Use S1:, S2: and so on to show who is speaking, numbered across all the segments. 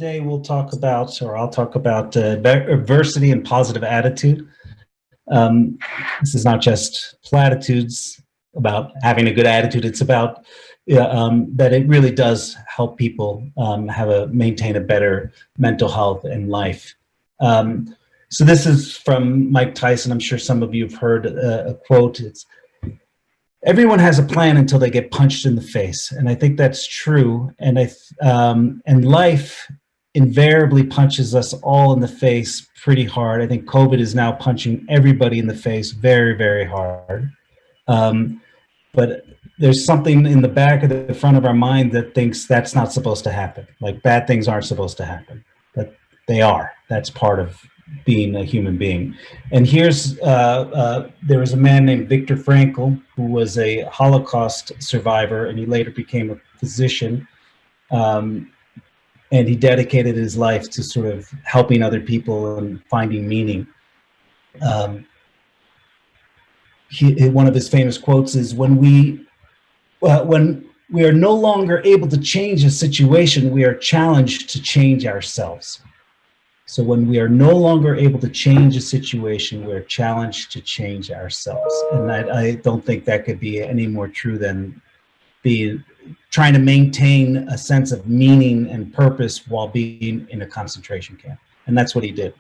S1: today we'll talk about, or I'll talk about adversity and positive attitude. Um, this is not just platitudes about having a good attitude. It's about that it really does help people maintain a better mental health and life. So this is from Mike Tyson. I'm sure some of you have heard a quote. It's, everyone has a plan until they get punched in the face, and I think that's true. And life invariably punches us all in the face pretty hard. I think COVID is now punching everybody in the face very, very hard. But there's something in the back of the front of our mind that thinks that's not supposed to happen. Like bad things aren't supposed to happen, but they are. That's part of being a human being. And here's, there was a man named Viktor Frankl, who was a Holocaust survivor, and he later became a physician. And he dedicated his life to sort of helping other people and finding meaning. One of his famous quotes is, when we are no longer able to change a situation, we are challenged to change ourselves. So when we are no longer able to change a situation, we're challenged to change ourselves. And I don't think that could be any more true than trying to maintain a sense of meaning and purpose while being in a concentration camp. And that's what he did.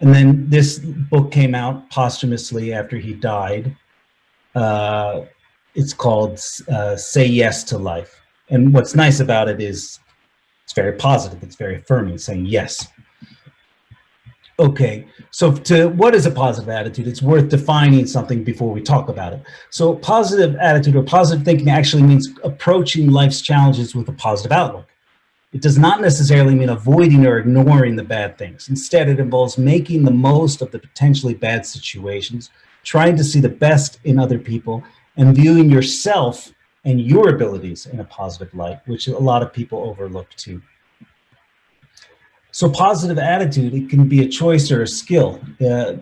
S1: And then this book came out posthumously after he died. It's called Say Yes to Life. And what's nice about it is it's very positive. It's very affirming, saying yes. Okay, so what is a positive attitude? It's worth defining something before we talk about it. So positive attitude or positive thinking actually means approaching life's challenges with a positive outlook. It does not necessarily mean avoiding or ignoring the bad things. Instead, it involves making the most of the potentially bad situations, trying to see the best in other people, and viewing yourself and your abilities in a positive light, which a lot of people overlook too. So positive attitude, it can be a choice or a skill. A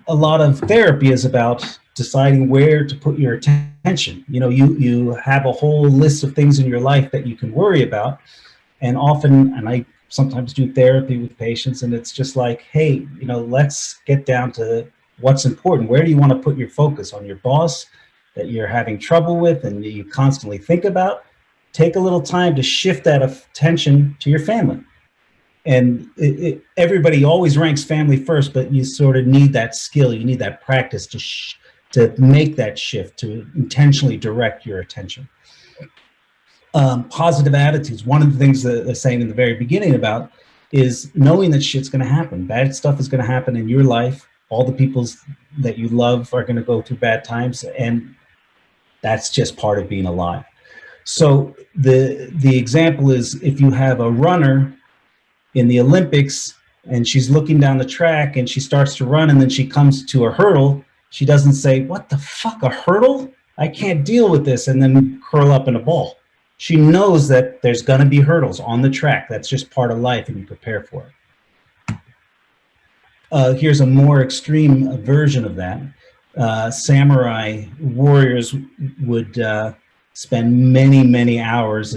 S1: lot of therapy is about deciding where to put your attention. You know, you have a whole list of things in your life that you can worry about. And often, and I sometimes do therapy with patients, and it's just like, hey, you know, let's get down to what's important. Where do you want to put your focus? On your boss that you're having trouble with and you constantly think about? Take a little time to shift that attention to your family. And everybody always ranks family first, but you sort of need that skill. You need that practice to make that shift, to intentionally direct your attention. Positive attitudes. One of the things that they're saying in the very beginning about is knowing that shit's going to happen. Bad stuff is going to happen in your life. All the people that you love are going to go through bad times, and that's just part of being alive. So the example is, if you have a runner in the Olympics and she's looking down the track and she starts to run and then she comes to a hurdle, she doesn't say, what the fuck, a hurdle? I can't deal with this, and then curl up in a ball. She knows that there's going to be hurdles on the track. That's just part of life, and you prepare for it. Here's a more extreme version of that. Samurai warriors would spend many, many hours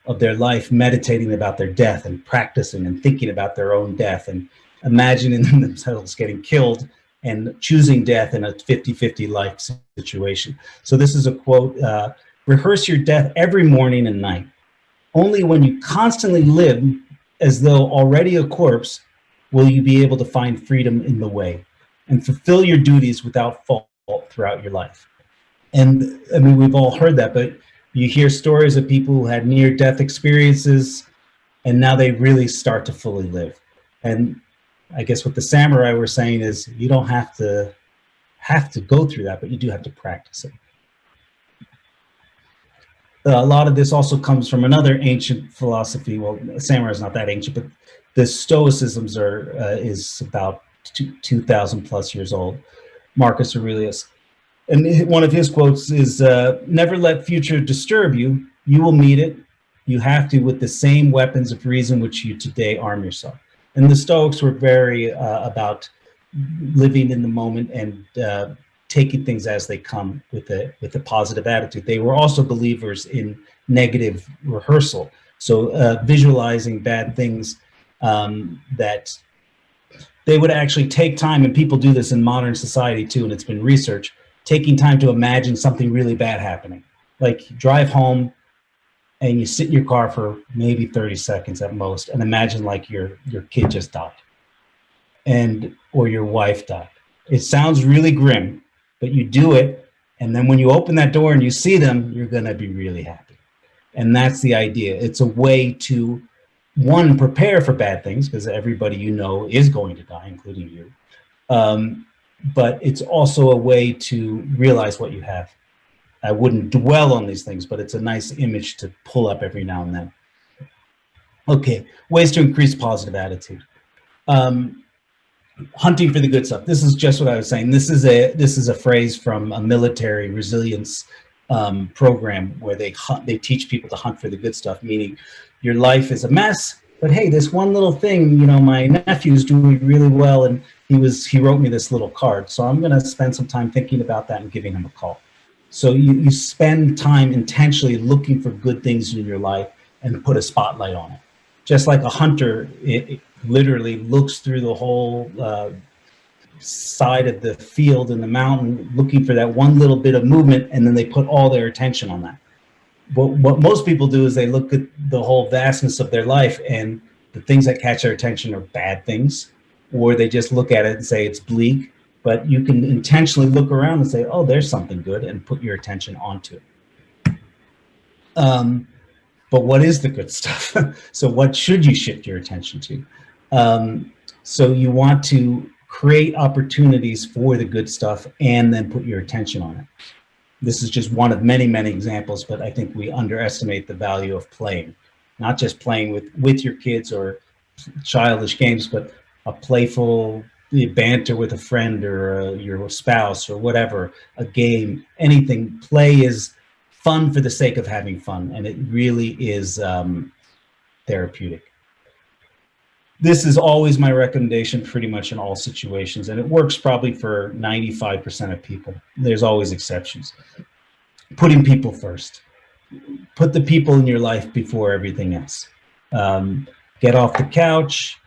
S1: of their life meditating about their death and practicing and thinking about their own death and imagining themselves getting killed and choosing death in a 50-50 life situation. So this is a quote, rehearse your death every morning and night. Only when you constantly live as though already a corpse will you be able to find freedom in the way and fulfill your duties without fault throughout your life. And I mean, we've all heard that, but you hear stories of people who had near-death experiences, and now they really start to fully live. And I guess what the samurai were saying is, you don't have to go through that, but you do have to practice it. A lot of this also comes from another ancient philosophy. Well, samurai is not that ancient, but the Stoicisms is about 2,000 plus years old. Marcus Aurelius. And one of his quotes is, never let future disturb you. You will meet it. You have to with the same weapons of reason which you today arm yourself. And the Stoics were very about living in the moment and taking things as they come with a positive attitude. They were also believers in negative rehearsal. So visualizing bad things that they would actually take time, and people do this in modern society too, and it's been researched, taking time to imagine something really bad happening. Like you drive home and you sit in your car for maybe 30 seconds at most and imagine like your kid just died and or your wife died. It sounds really grim, but you do it, and then when you open that door and you see them, you're going to be really happy. And that's the idea. It's a way to, one, prepare for bad things, because everybody you know is going to die, including you. But it's also a way to realize what you have. I wouldn't dwell on these things, but it's a nice image to pull up every now and then. Okay, ways to increase positive attitude. Hunting for the good stuff. This is just what I was saying. This is a phrase from a military resilience program where they teach people to hunt for the good stuff, meaning your life is a mess, but hey, this one little thing, my nephew's doing really well, and he wrote me this little card, so I'm going to spend some time thinking about that and giving him a call. So you spend time intentionally looking for good things in your life and put a spotlight on it. Just like a hunter, it literally looks through the whole side of the field and the mountain looking for that one little bit of movement, and then they put all their attention on that. What most people do is they look at the whole vastness of their life, and the things that catch their attention are bad things, or they just look at it and say it's bleak. But you can intentionally look around and say, oh, there's something good, and put your attention onto it. But what is the good stuff? So what should you shift your attention to? So you want to create opportunities for the good stuff and then put your attention on it. This is just one of many, many examples, but I think we underestimate the value of playing, not just playing with your kids or childish games, but a playful banter with a friend or your spouse or whatever, a game, anything. Play is fun for the sake of having fun, and it really is therapeutic. This is always my recommendation pretty much in all situations, and it works probably for 95% of people. There's always exceptions. Putting people first. Put the people in your life before everything else. Get off the couch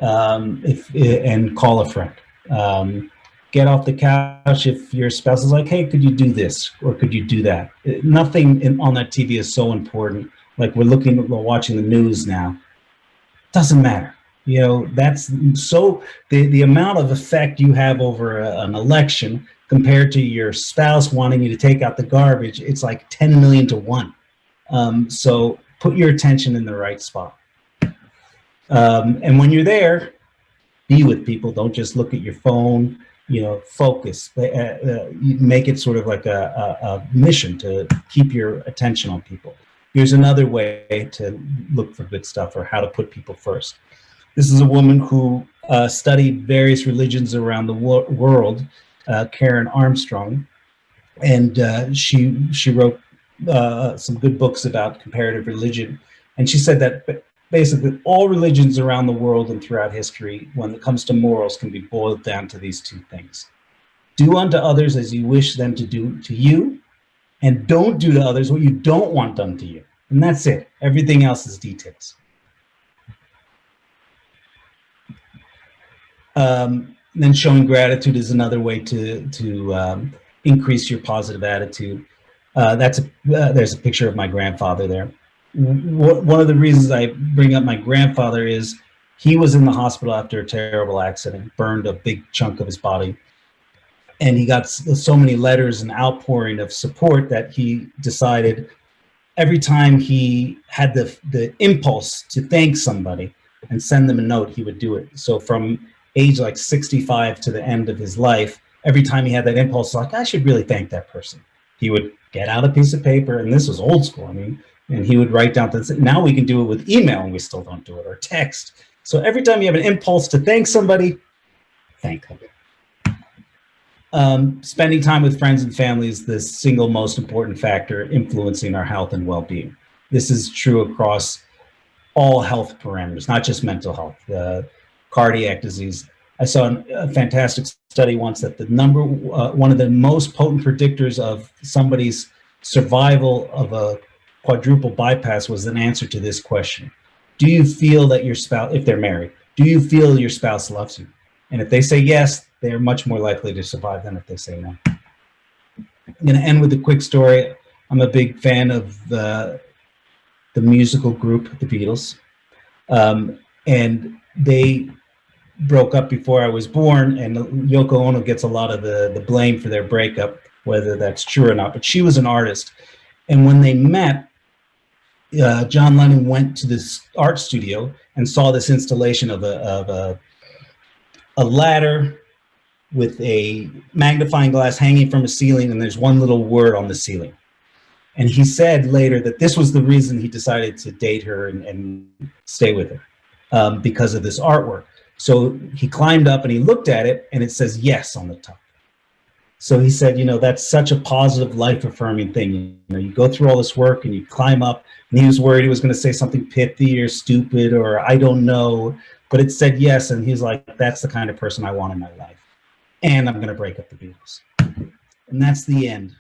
S1: and call a friend. Get off the couch if your spouse is like, hey, could you do this or could you do that? Nothing on that TV is so important. Like we're watching the news now. Doesn't matter. That's so the amount of effect you have over an election compared to your spouse wanting you to take out the garbage, it's like 10 million to 1. So put your attention in the right spot. And when you're there, be with people. Don't just look at your phone, focus. Make it sort of like a mission to keep your attention on people. Here's another way to look for good stuff or how to put people first. This is a woman who studied various religions around the world, Karen Armstrong, and she wrote some good books about comparative religion. And she said that basically all religions around the world and throughout history, when it comes to morals, can be boiled down to these two things. Do unto others as you wish them to do to you, and don't do to others what you don't want done to you. And that's it. Everything else is details. Then showing gratitude is another way to increase your positive attitude. There's a picture of my grandfather there. One of the reasons I bring up my grandfather is he was in the hospital after a terrible accident, burned a big chunk of his body. And he got so many letters and outpouring of support that he decided every time he had the impulse to thank somebody and send them a note, he would do it. So from age like 65 to the end of his life, every time he had that impulse, like, I should really thank that person, he would get out a piece of paper, and this was old school, and he would write down things. Now we can do it with email, and we still don't do it, or text. So every time you have an impulse to thank somebody, thank them. Spending time with friends and family is the single most important factor influencing our health and well-being. This is true across all health parameters, not just mental health, cardiac disease. I saw a fantastic study once that one of the most potent predictors of somebody's survival of a quadruple bypass was an answer to this question. Do you feel that your spouse, if they're married, do you feel your spouse loves you? And if they say yes, they're much more likely to survive than if they say no. I'm going to end with a quick story. I'm a big fan of the musical group, the Beatles. And they broke up before I was born, and Yoko Ono gets a lot of the blame for their breakup, whether that's true or not. But she was an artist. And when they met, John Lennon went to this art studio and saw this installation of a ladder with a magnifying glass hanging from a ceiling, and there's one little word on the ceiling. And he said later that this was the reason he decided to date her and stay with her, because of this artwork. So he climbed up and he looked at it, and it says yes on the top. So he said, that's such a positive, life-affirming thing. You go through all this work and you climb up, and he was worried he was going to say something pithy or stupid or I don't know, but it said yes, and he's like, that's the kind of person I want in my life. And I'm going to break up the Beatles. And that's the end.